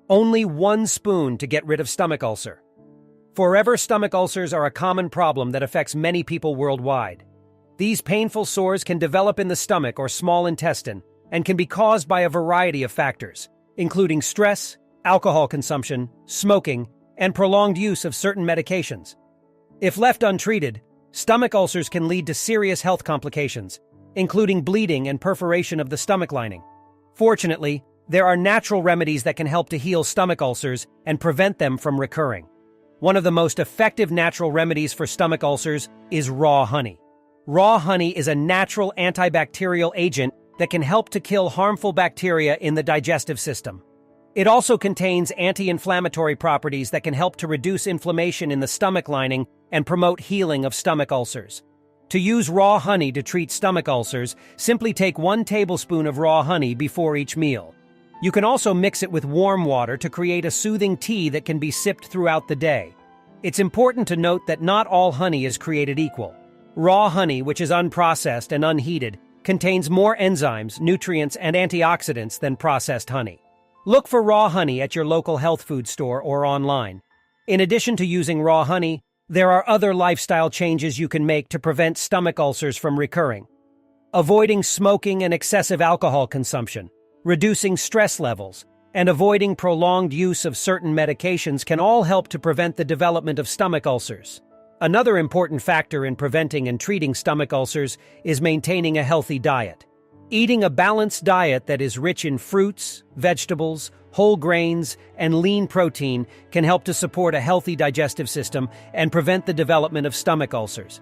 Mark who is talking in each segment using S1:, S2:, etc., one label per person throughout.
S1: Only 1 spoon to get rid of stomach ulcer. Forever stomach ulcers are a common problem that affects many people worldwide. These painful sores can develop in the stomach or small intestine and can be caused by a variety of factors, including stress, alcohol consumption, smoking, and prolonged use of certain medications. If left untreated, stomach ulcers can lead to serious health complications, including bleeding and perforation of the stomach lining. Fortunately, there are natural remedies that can help to heal stomach ulcers and prevent them from recurring. One of the most effective natural remedies for stomach ulcers is raw honey. Raw honey is a natural antibacterial agent that can help to kill harmful bacteria in the digestive system. It also contains anti-inflammatory properties that can help to reduce inflammation in the stomach lining and promote healing of stomach ulcers. To use raw honey to treat stomach ulcers, simply take 1 tablespoon of raw honey before each meal. You can also mix it with warm water to create a soothing tea that can be sipped throughout the day. It's important to note that not all honey is created equal. Raw honey, which is unprocessed and unheated, contains more enzymes, nutrients, and antioxidants than processed honey. Look for raw honey at your local health food store or online. In addition to using raw honey, there are other lifestyle changes you can make to prevent stomach ulcers from recurring. Avoiding smoking and excessive alcohol consumption, reducing stress levels, and avoiding prolonged use of certain medications can all help to prevent the development of stomach ulcers. Another important factor in preventing and treating stomach ulcers is maintaining a healthy diet. Eating a balanced diet that is rich in fruits, vegetables, whole grains, and lean protein can help to support a healthy digestive system and prevent the development of stomach ulcers.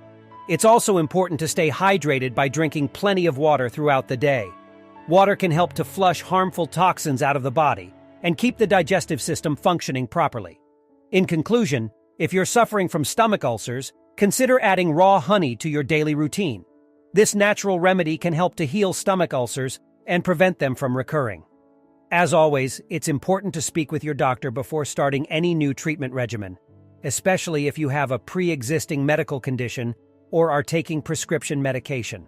S1: It's also important to stay hydrated by drinking plenty of water throughout the day. Water can help to flush harmful toxins out of the body and keep the digestive system functioning properly. In conclusion, if you're suffering from stomach ulcers, consider adding raw honey to your daily routine. This natural remedy can help to heal stomach ulcers and prevent them from recurring. As always, it's important to speak with your doctor before starting any new treatment regimen, especially if you have a pre-existing medical condition or are taking prescription medication.